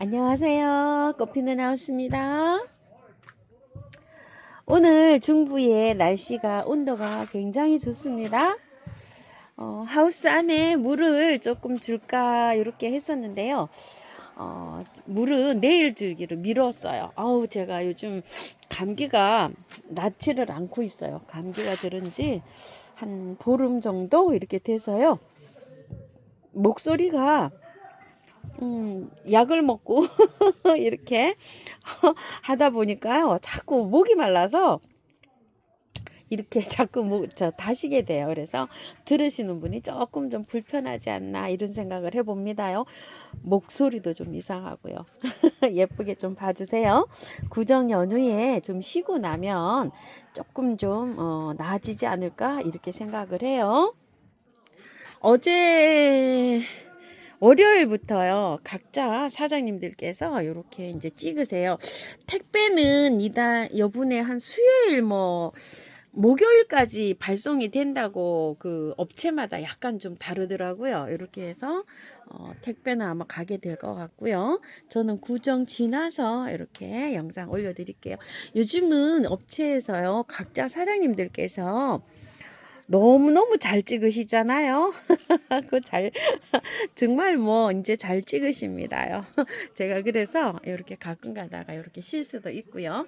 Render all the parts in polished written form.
안녕하세요. 꽃피는 하우스입니다. 오늘 중부의 날씨가 온도가 굉장히 좋습니다. 하우스 안에 물을 조금 줄까 이렇게 했었는데요. 물은 내일 주기로 미뤘어요. 제가 요즘 감기가 낫지를 않고 있어요. 감기가 들은지 한 보름 정도 이렇게 돼서요. 목소리가 약을 먹고 이렇게 하다 보니까요. 자꾸 목이 말라서 이렇게 자꾸 다시게 돼요. 그래서 들으시는 분이 조금 좀 불편하지 않나 이런 생각을 해봅니다요. 목소리도 좀 이상하고요. 예쁘게 좀 봐주세요. 구정 연휴에 좀 쉬고 나면 조금 좀 나아지지 않을까 이렇게 생각을 해요. 어제 월요일부터요. 각자 사장님들께서 이렇게 이제 찍으세요. 택배는 여분에 한 수요일 목요일까지 발송이 된다고 그 업체마다 약간 좀 다르더라고요. 이렇게 해서 택배는 아마 가게 될 것 같고요. 저는 구정 지나서 이렇게 영상 올려드릴게요. 요즘은 업체에서요. 각자 사장님들께서 너무너무 잘 찍으시잖아요. 정말 이제 잘 찍으십니다요. 제가 그래서 이렇게 가끔 가다가 이렇게 실수도 있고요.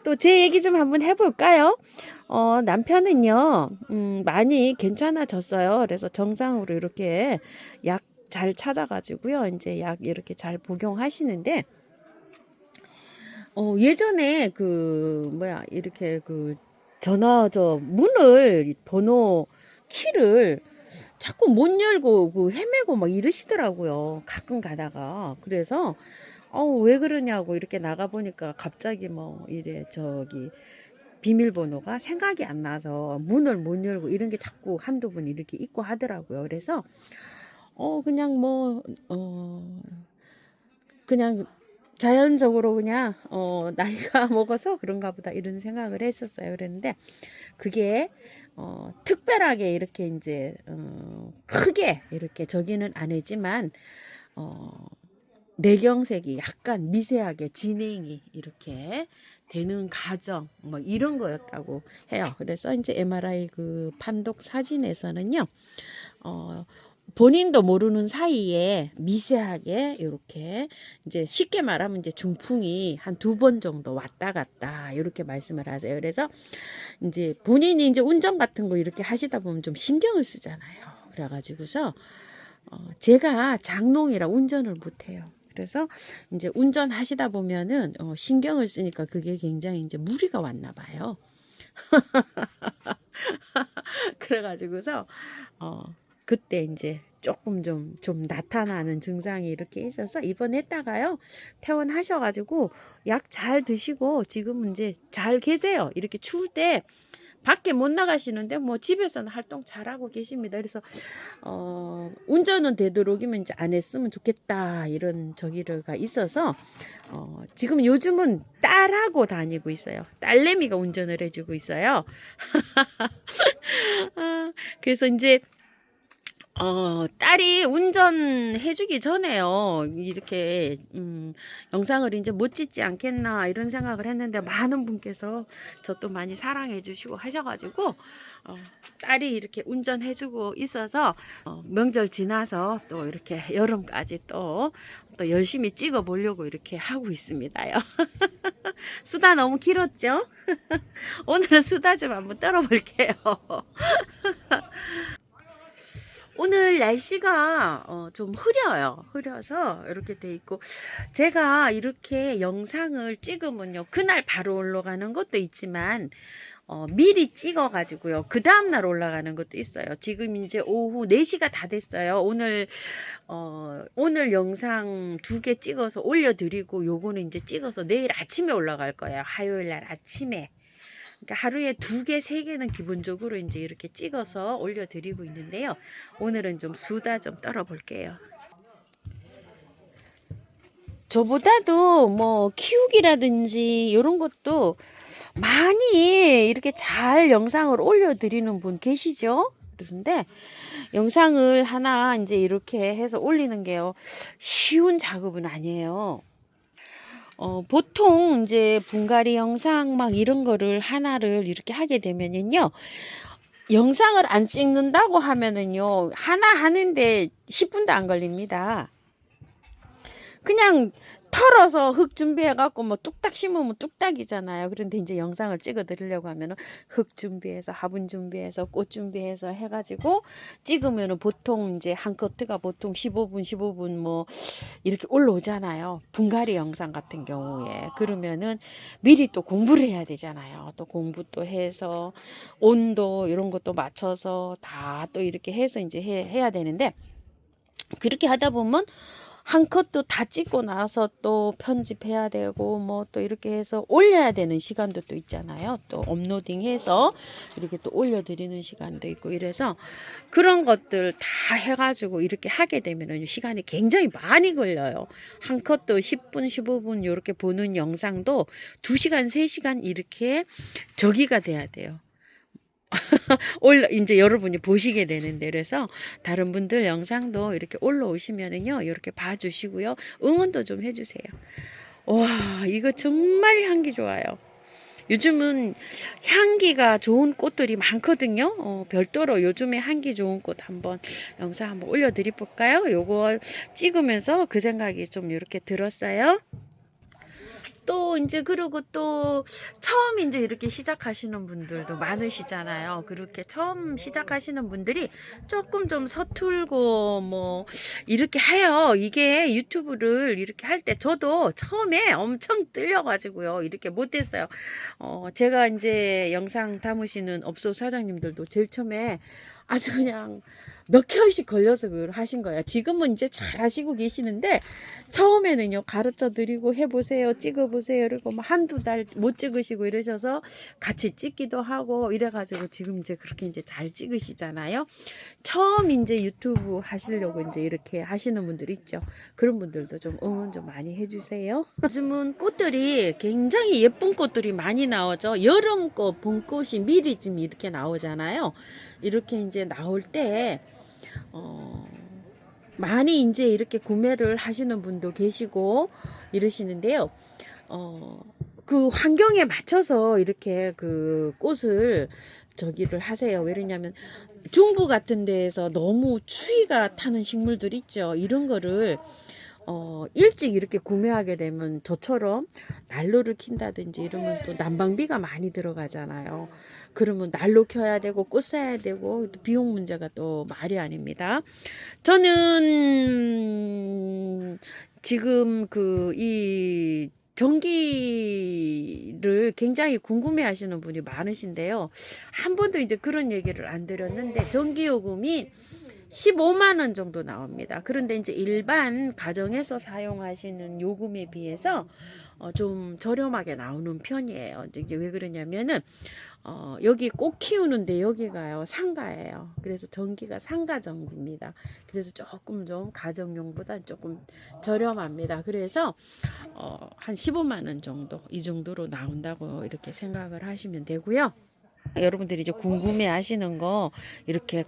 또 제 얘기 좀 한번 해볼까요? 남편은요, 많이 괜찮아졌어요. 그래서 정상으로 이렇게 약 잘 찾아가지고요. 이제 약 이렇게 잘 복용하시는데, 예전에 이렇게 번호 키를 자꾸 못 열고 헤매고 막 이러시더라고요. 가끔 가다가. 그래서 왜 그러냐고 이렇게 나가 보니까 갑자기 비밀번호가 생각이 안 나서 문을 못 열고 이런 게 자꾸 한두 번 이렇게 있고 하더라고요. 그래서 그냥 그냥 자연적으로 그냥 나이가 먹어서 그런가 보다 이런 생각을 했었어요. 그랬는데 그게 특별하게 이렇게 이제 크게 이렇게 저기는 안 했지만 뇌경색이 약간 미세하게 진행이 이렇게 되는 과정 이런 거였다고 해요. 그래서 이제 MRI 그 판독 사진에서는요. 본인도 모르는 사이에 미세하게 이렇게 이제 쉽게 말하면 이제 중풍이 한 2번 정도 왔다 갔다 이렇게 말씀을 하세요. 그래서 이제 본인이 이제 운전 같은 거 이렇게 하시다 보면 좀 신경을 쓰잖아요. 그래가지고서 제가 장롱이라 운전을 못해요. 그래서 이제 운전하시다 보면은 신경을 쓰니까 그게 굉장히 이제 무리가 왔나 봐요. 그래가지고서 그때 이제 조금 좀 나타나는 증상이 이렇게 있어서 입원했다가요 퇴원하셔가지고 약 잘 드시고 지금 이제 잘 계세요. 이렇게 추울 때 밖에 못 나가시는데 집에서는 활동 잘하고 계십니다. 그래서 운전은 되도록이면 이제 안 했으면 좋겠다 이런 저기가 있어서 지금 요즘은 딸하고 다니고 있어요. 딸내미가 운전을 해주고 있어요. 그래서 이제 딸이 운전해주기 전에요. 이렇게, 영상을 이제 못 찍지 않겠나, 이런 생각을 했는데, 많은 분께서 저 또 많이 사랑해주시고 하셔가지고, 딸이 이렇게 운전해주고 있어서, 명절 지나서 또 이렇게 여름까지 또 열심히 찍어보려고 이렇게 하고 있습니다요. 수다 너무 길었죠? 오늘은 수다 좀 한번 떨어볼게요. 오늘 날씨가 좀 흐려요. 흐려서 이렇게 돼 있고 제가 이렇게 영상을 찍으면요 그날 바로 올라가는 것도 있지만 미리 찍어 가지고요 그 다음날 올라가는 것도 있어요. 지금 이제 오후 4시가 다 됐어요. 오늘 영상 2개 찍어서 올려드리고 요거는 이제 찍어서 내일 아침에 올라갈 거예요. 화요일날 아침에. 그러니까 하루에 2개, 3개는 기본적으로 이제 이렇게 찍어서 올려드리고 있는데요. 오늘은 좀 수다 좀 떨어볼게요. 저보다도 키우기라든지 이런 것도 많이 이렇게 잘 영상을 올려드리는 분 계시죠? 그런데 영상을 하나 이제 이렇게 해서 올리는 게요. 쉬운 작업은 아니에요. 보통 이제 분갈이 영상 막 이런 거를 하나를 이렇게 하게 되면은요. 영상을 안 찍는다고 하면은요. 하나 하는데 10분도 안 걸립니다. 그냥 털어서 흙 준비해갖고 뭐 뚝딱 심으면 뚝딱이잖아요. 그런데 이제 영상을 찍어 드리려고 하면은 흙 준비해서 화분 준비해서 꽃 준비해서 해가지고 찍으면은 보통 이제 한 커트가 보통 15분 뭐 이렇게 올라오잖아요. 분갈이 영상 같은 경우에. 그러면은 미리 또 공부를 해야 되잖아요. 또 공부 또 해서 온도 이런 것도 맞춰서 다 또 이렇게 해서 이제 해야 되는데 그렇게 하다 보면 한 컷도 다 찍고 나서 또 편집해야 되고 뭐 또 이렇게 해서 올려야 되는 시간도 또 있잖아요. 또 업로딩해서 이렇게 또 올려드리는 시간도 있고 이래서 그런 것들 다 해가지고 이렇게 하게 되면 시간이 굉장히 많이 걸려요. 한 컷도 10분, 15분 이렇게 보는 영상도 2시간, 3시간 이렇게 저기가 돼야 돼요. 이제 여러분이 보시게 되는데 그래서 다른 분들 영상도 이렇게 올라오시면은요 이렇게 봐주시고요 응원도 좀 해주세요. 와 이거 정말 향기 좋아요. 요즘은 향기가 좋은 꽃들이 많거든요. 별도로 요즘에 향기 좋은 꽃 한번 영상 한번 올려드려 볼까요? 요거 찍으면서 그 생각이 좀 이렇게 들었어요. 또 이제 그리고 또 처음 이제 이렇게 시작하시는 분들도 많으시잖아요. 그렇게 처음 시작하시는 분들이 조금 좀 서툴고 뭐 이렇게 해요. 이게 유튜브를 이렇게 할 때 저도 처음에 엄청 떨려가지고요. 이렇게 못했어요. 제가 이제 영상 담으시는 업소 사장님들도 제일 처음에 아주 그냥 몇 개월씩 걸려서 그걸 하신 거예요. 지금은 이제 잘 하시고 계시는데 처음에는요 가르쳐 드리고 해보세요, 찍어보세요. 그리고 뭐 한두 달 못 찍으시고 이러셔서 같이 찍기도 하고 이래가지고 지금 이제 그렇게 이제 잘 찍으시잖아요. 처음 이제 유튜브 하시려고 이제 이렇게 하시는 분들 있죠. 그런 분들도 좀 응원 좀 많이 해주세요. 요즘은 꽃들이 굉장히 예쁜 꽃들이 많이 나오죠. 여름꽃, 봄꽃이 미리 지금 이렇게 나오잖아요. 이렇게 이제 나올 때 많이 이제 이렇게 구매를 하시는 분도 계시고 이러시는데요. 그 환경에 맞춰서 이렇게 그 꽃을 저기를 하세요. 왜냐면 중부 같은 데에서 너무 추위가 타는 식물들 있죠. 이런 거를 일찍 이렇게 구매하게 되면 저처럼 난로를 킨다든지 이러면 또 난방비가 많이 들어가잖아요. 그러면 난로 켜야 되고 꽃 사야 되고 또 비용 문제가 또 말이 아닙니다. 저는 지금 이 전기를 굉장히 궁금해 하시는 분이 많으신데요. 한 번도 이제 그런 얘기를 안 드렸는데 전기요금이 15만 원 정도 나옵니다. 그런데 이제 일반 가정에서 사용하시는 요금에 비해서 좀 저렴하게 나오는 편이에요. 이게 왜 그러냐면은 여기 꽃 키우는데 여기가요 상가예요. 그래서 전기가 상가 전기입니다. 그래서 조금 좀 가정용보다 조금 저렴합니다. 그래서 한 15만 원 정도 이 정도로 나온다고 이렇게 생각을 하시면 되고요. 여러분들이 이제 궁금해 하시는 거 이렇게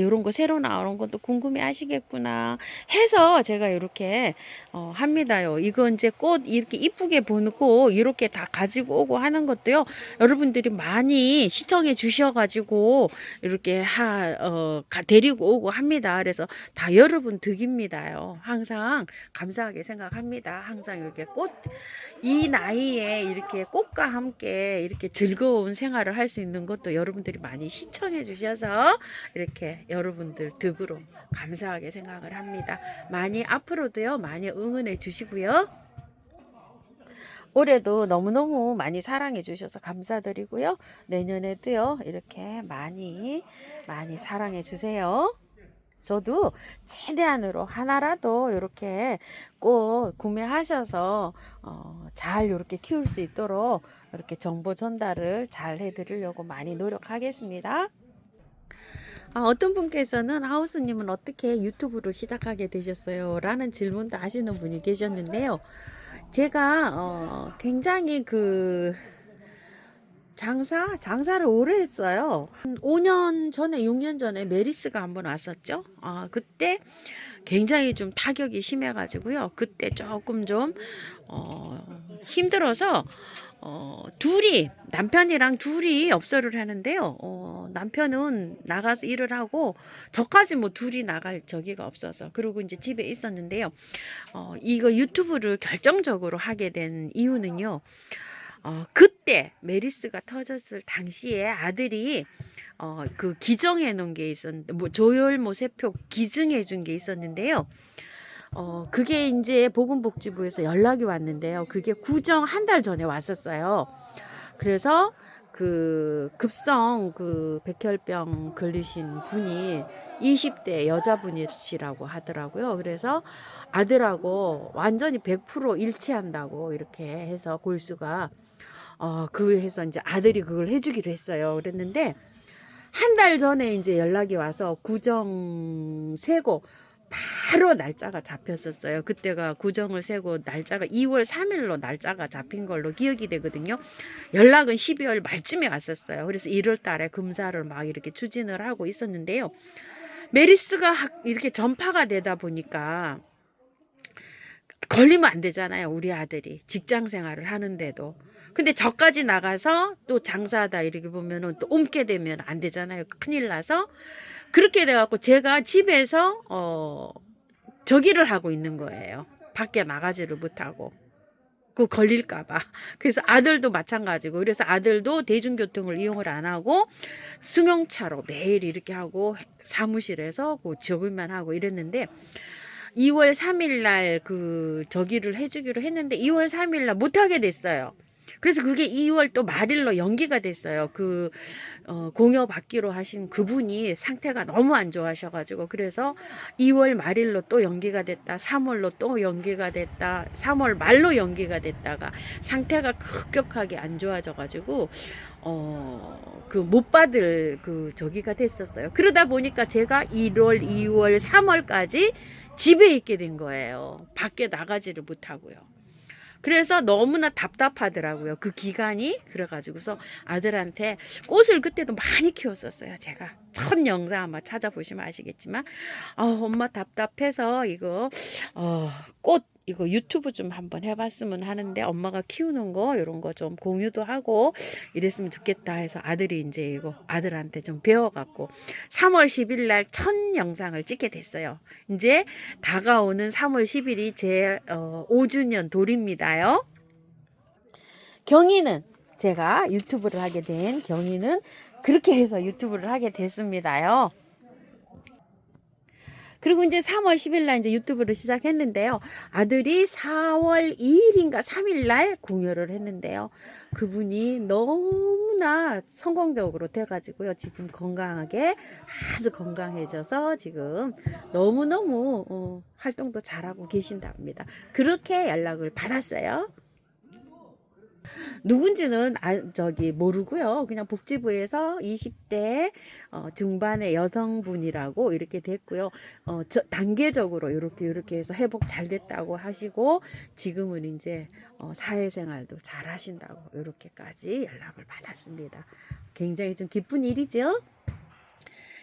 요런 거 새로 나오는 것도 궁금해 하시겠구나 해서 제가 이렇게 합니다요. 이거 이제 꽃 이렇게 이쁘게 보고 이렇게 다 가지고 오고 하는 것도요. 여러분들이 많이 시청해 주셔가지고 이렇게 데리고 오고 합니다. 그래서 다 여러분 덕입니다요. 항상 감사하게 생각합니다. 항상 이렇게 이 나이에 이렇게 꽃과 함께 이렇게 즐거운 생활을 할 수 있는 것도 여러분들이 많이 시청해 주셔서 이렇게 여러분들 덕으로 감사하게 생각을 합니다. 많이 앞으로도요 많이 응원해 주시고요. 올해도 너무너무 많이 사랑해 주셔서 감사드리고요. 내년에도요 이렇게 많이 사랑해 주세요. 저도 최대한으로 하나라도 이렇게 꽃 구매하셔서 잘 이렇게 키울 수 있도록 이렇게 정보 전달을 잘 해드리려고 많이 노력하겠습니다. 어떤 분께서는 하우스님은 어떻게 유튜브를 시작하게 되셨어요? 라는 질문도 하시는 분이 계셨는데요. 제가 굉장히 장사를 오래 했어요. 한 5년 전에, 6년 전에 메리스가 한번 왔었죠. 그때 굉장히 좀 타격이 심해가지고요. 그때 조금 좀, 힘들어서, 남편이랑 둘이 업소를 하는데요. 남편은 나가서 일을 하고, 저까지 뭐 둘이 나갈 저기가 없어서. 그리고 이제 집에 있었는데요. 이거 유튜브를 결정적으로 하게 된 이유는요. 그때 메리스가 터졌을 당시에 아들이 그 기증해 놓은 게 있었는데, 뭐 조혈모 세포 기증해 준 게 있었는데요. 그게 이제 보건복지부에서 연락이 왔는데요. 그게 구정 한 달 전에 왔었어요. 그래서 그 급성 그 백혈병 걸리신 분이 20대 여자분이시라고 하더라고요. 그래서 아들하고 완전히 100% 일치한다고 이렇게 해서 골수가 그 해서 이제 아들이 그걸 해주기로 했어요. 그랬는데 한 달 전에 이제 연락이 와서 구정 세고 바로 날짜가 잡혔었어요. 그때가 구정을 세고 날짜가 2월 3일로 날짜가 잡힌 걸로 기억이 되거든요. 연락은 12월 말쯤에 왔었어요. 그래서 1월 달에 검사를 막 이렇게 추진을 하고 있었는데요. 메리스가 이렇게 전파가 되다 보니까 걸리면 안 되잖아요. 우리 아들이 직장 생활을 하는데도. 근데 저까지 나가서 또 장사하다 이렇게 보면은 또 옮게 되면 안 되잖아요. 큰일 나서 그렇게 돼갖고 제가 집에서 저기를 하고 있는 거예요. 밖에 나가지를 못하고. 그 걸릴까봐. 그래서 아들도 마찬가지고. 그래서 아들도 대중교통을 이용을 안 하고 승용차로 매일 이렇게 하고 사무실에서 그 저기만 하고 이랬는데 2월 3일 날 그 저기를 해주기로 했는데 2월 3일 날 못하게 됐어요. 그래서 그게 2월 또 말일로 연기가 됐어요. 공여 받기로 하신 그분이 상태가 너무 안 좋아하셔가지고 그래서 2월 말일로 또 연기가 됐다. 3월로 또 연기가 됐다. 3월 말로 연기가 됐다가 상태가 급격하게 안 좋아져가지고 그 못 받을 그 저기가 됐었어요. 그러다 보니까 제가 1월, 2월, 3월까지 집에 있게 된 거예요. 밖에 나가지를 못하고요. 그래서 너무나 답답하더라고요. 그 기간이. 그래가지고서 아들한테 꽃을 그때도 많이 키웠었어요. 제가 첫 영상 한번 찾아보시면 아시겠지만 엄마 답답해서 이거 꽃 이거 유튜브 좀 한번 해봤으면 하는데 엄마가 키우는 거 이런 거 좀 공유도 하고 이랬으면 좋겠다 해서 아들이 이제 이거 아들한테 좀 배워갖고 3월 10일 날 첫 영상을 찍게 됐어요. 이제 다가오는 3월 10일이 제 5주년 돌입니다요. 경희는 제가 유튜브를 하게 된 경희는 그렇게 해서 유튜브를 하게 됐습니다요. 그리고 이제 3월 10일 날 이제 유튜브를 시작했는데요. 아들이 4월 2일인가 3일 날 공유를 했는데요. 그분이 너무나 성공적으로 돼가지고요. 지금 건강하게 아주 건강해져서 지금 너무너무 활동도 잘하고 계신답니다. 그렇게 연락을 받았어요. 누군지는 모르고요. 그냥 복지부에서 20대 중반의 여성분이라고 이렇게 됐고요. 단계적으로 이렇게 해서 회복 잘 됐다고 하시고 지금은 이제 사회생활도 잘 하신다고 이렇게까지 연락을 받았습니다. 굉장히 좀 기쁜 일이죠.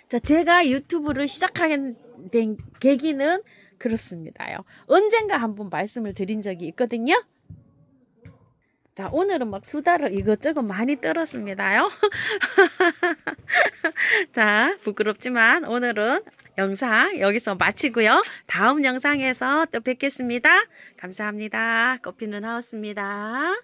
자, 제가 유튜브를 시작하게 된 계기는 그렇습니다요. 언젠가 한번 말씀을 드린 적이 있거든요. 자, 오늘은 막 수다를 이것저것 많이 떨었습니다요. 자, 부끄럽지만 오늘은 영상 여기서 마치고요. 다음 영상에서 또 뵙겠습니다. 감사합니다. 꽃피는 하우스입니다.